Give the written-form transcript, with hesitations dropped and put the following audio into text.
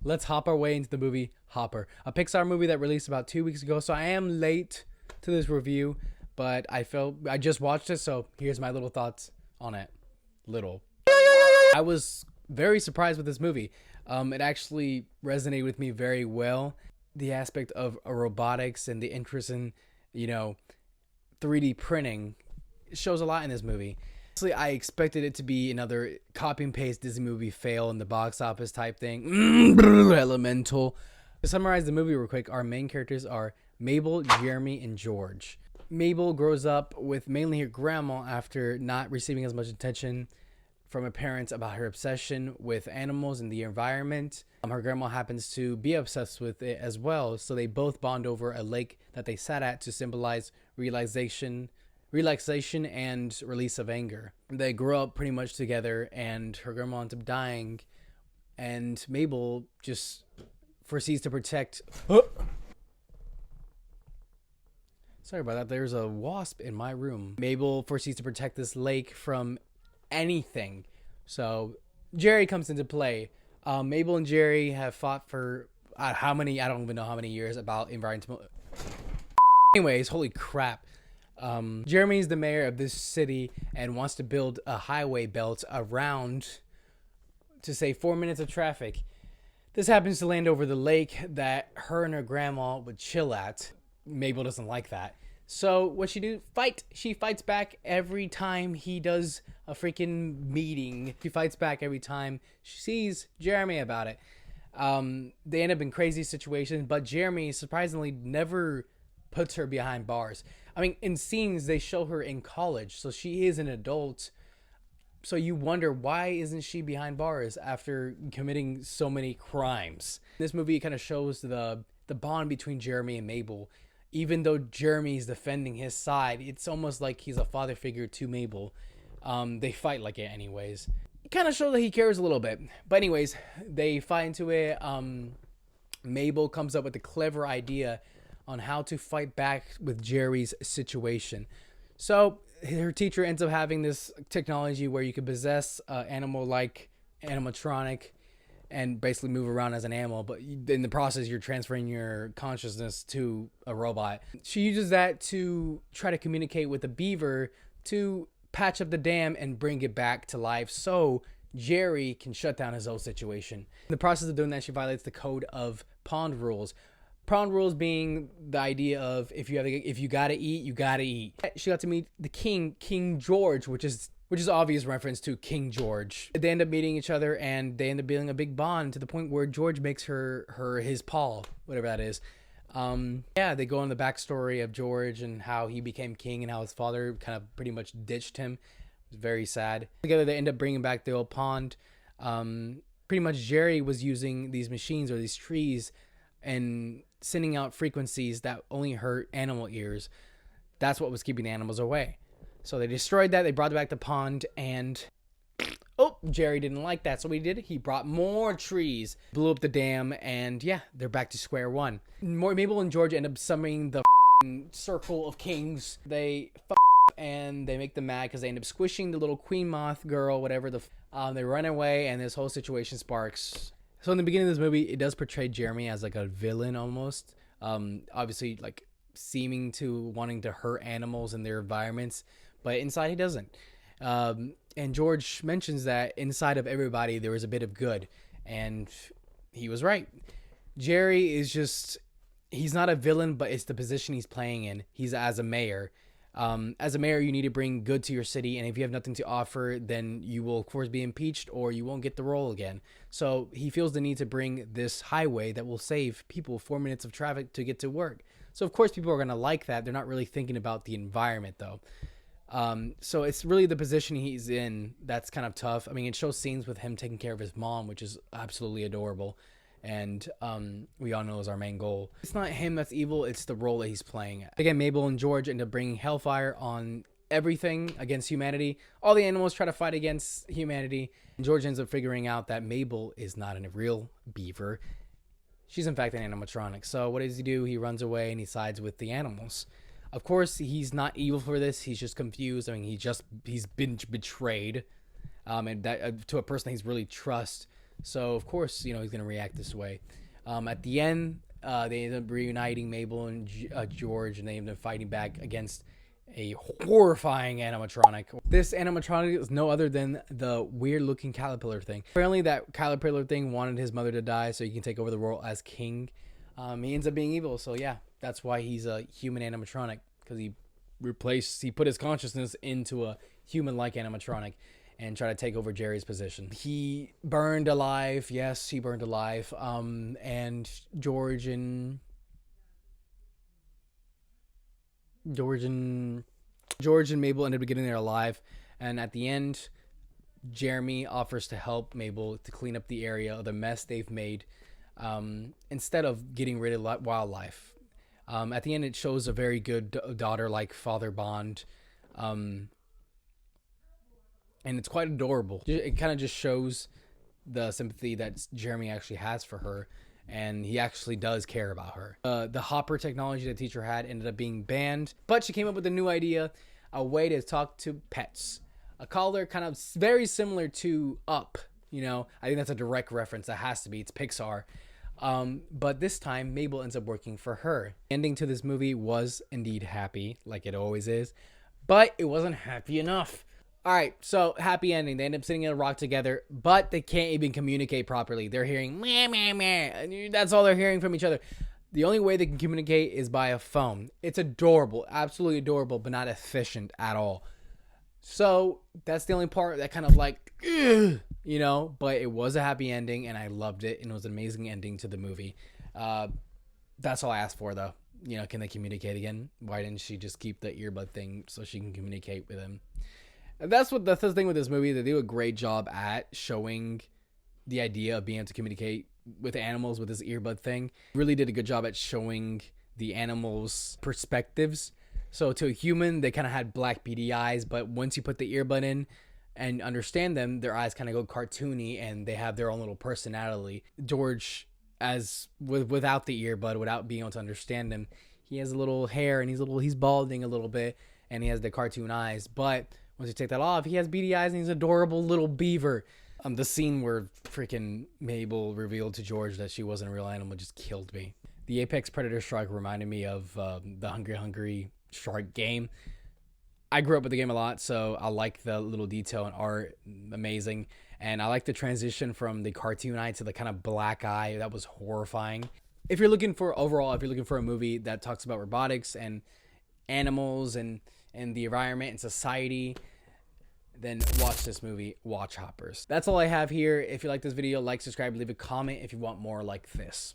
let's hop our way into the movie Hopper, a Pixar movie that released about 2 weeks ago. So I am late to this review, but I just watched it, so here's my little thoughts on it. I was very surprised with this movie. It actually resonated with me very well. The aspect of robotics and the interest in, you know, 3D printing shows a lot in this movie. Honestly, I expected it to be another copy and paste Disney movie fail in the box office type thing. Elemental. To summarize the movie real quick, our main characters are Mabel, Jeremy, and George. Mabel grows up with mainly her grandma after not receiving as much attention from her parents about her obsession with animals and the environment. Her grandma happens to be obsessed with it as well, so they both bond over a lake that they sat at to symbolize relaxation and release of anger. They grow up pretty much together, and her grandma ends up dying, and Mabel just foresees to protect. Sorry about that. There's a wasp in my room. Mabel foresees to protect this lake from anything. So Jerry comes into play. Mabel and Jerry have fought for how many? I don't even know how many years about environmental. Anyways, holy crap. Jeremy's the mayor of this city and wants to build a highway belt around to save 4 minutes of traffic. This happens to land over the lake that her and her grandma would chill at. Mabel doesn't like that. So what she do? Fight. She fights back every time he does a freaking meeting. She fights back every time she sees Jeremy about it. They end up in crazy situations, but Jeremy surprisingly never puts her behind bars. I mean, in scenes, they show her in college, so she is an adult. So you wonder, why isn't she behind bars after committing so many crimes? This movie kind of shows the bond between Jeremy and Mabel. Even though Jeremy's defending his side, it's almost like he's a father figure to Mabel. They fight like it anyways. It kind of shows that he cares a little bit. But anyways, they fight into it. Mabel comes up with a clever idea on how to fight back with Jerry's situation. So her teacher ends up having this technology where you could possess an animal like animatronic and basically move around as an animal, but in the process you're transferring your consciousness to a robot. She uses that to try to communicate with the beaver to patch up the dam and bring it back to life so Jerry can shut down his old situation. In the process of doing that, she violates the code of pond rules. Pond rules being the idea of if you gotta eat, you gotta eat. She got to meet the King George, which is obvious reference to King George. They end up meeting each other and they end up building a big bond to the point where George makes her his paw, whatever that is. They go on the backstory of George and how he became king and how his father kind of pretty much ditched him. It was very sad. Together they end up bringing back the old pond. Pretty much Jerry was using these machines or these trees and sending out frequencies that only hurt animal ears. That's what was keeping the animals away. So they destroyed that. They brought back the pond, and Jerry didn't like that. So what he did, he brought more trees, blew up the dam, and yeah, they're back to square one. Mabel and George end up summoning the circle of kings. They and they make them mad because they end up squishing the little queen moth girl, whatever. They run away, and this whole situation sparks. So in the beginning of this movie, it does portray Jeremy as like a villain almost. Obviously, like seeming to wanting to hurt animals and their environments, but inside he doesn't. And George mentions that inside of everybody there is a bit of good, and he was right. Jerry is he's not a villain, but it's the position he's playing in. He's as a mayor. As a mayor, you need to bring good to your city, and if you have nothing to offer, then you will of course be impeached or you won't get the role again. So he feels the need to bring this highway that will save people 4 minutes of traffic to get to work. So of course people are going to like that. They're not really thinking about the environment though. So it's really the position he's in that's kind of tough. I mean, it shows scenes with him taking care of his mom, which is absolutely adorable. And we all know is our main goal. It's not him that's evil, it's the role that he's playing. Again, Mabel and George end up bringing hellfire on everything against humanity. All the animals try to fight against humanity. And George ends up figuring out that Mabel is not a real beaver. She's in fact an animatronic. So what does he do? He runs away and he sides with the animals. Of course, he's not evil for this. He's just confused. I mean, he's been betrayed. And that to a person he's really trust. So of course, he's gonna react this way. At the end, they end up reuniting Mabel and George, and they end up fighting back against a horrifying animatronic. This animatronic is no other than the weird-looking caterpillar thing. Apparently, that caterpillar thing wanted his mother to die so he can take over the world as king. He ends up being evil, so yeah, that's why he's a human animatronic, because he put his consciousness into a human-like animatronic and try to take over Jerry's position. He burned alive. Yes, he burned alive. And George and Mabel ended up getting there alive. And at the end, Jeremy offers to help Mabel to clean up the area of the mess they've made, instead of getting rid of wildlife. At the end, it shows a very good daughter-like father bond. And it's quite adorable. It kind of just shows the sympathy that Jeremy actually has for her, and he actually does care about her. The hopper technology the teacher had ended up being banned, but she came up with a new idea, a way to talk to pets. A collar kind of very similar to Up. I think that's a direct reference. That has to be. It's Pixar. But this time, Mabel ends up working for her. The ending to this movie was indeed happy, like it always is, but it wasn't happy enough. All right, so happy ending. They end up sitting in a rock together, but they can't even communicate properly. They're hearing meh, meh, meh. That's all they're hearing from each other. The only way they can communicate is by a phone. It's adorable, absolutely adorable, but not efficient at all. So that's the only part that kind of like, but it was a happy ending, and I loved it, and it was an amazing ending to the movie. That's all I asked for, though. Can they communicate again? Why didn't she just keep the earbud thing so she can communicate with him? That's the thing with this movie. They do a great job at showing the idea of being able to communicate with animals with this earbud thing. Really did a good job at showing the animals' perspectives. So to a human, they kind of had black beady eyes, but once you put the earbud in and understand them, their eyes kind of go cartoony and they have their own little personality. George, without the earbud, without being able to understand him, he has a little hair and he's balding a little bit and he has the cartoon eyes, but once you take that off, he has beady eyes and he's an adorable little beaver. The scene where freaking Mabel revealed to George that she wasn't a real animal just killed me. The Apex Predator Shark reminded me of the Hungry Shark game. I grew up with the game a lot, so I like the little detail and art. Amazing. And I like the transition from the cartoon eye to the kind of black eye. That was horrifying. If you're looking for a movie that talks about robotics and animals and the environment and society, then watch this movie, watch Hoppers. That's all I have here. If you like this video, like, subscribe, leave a comment if you want more like this.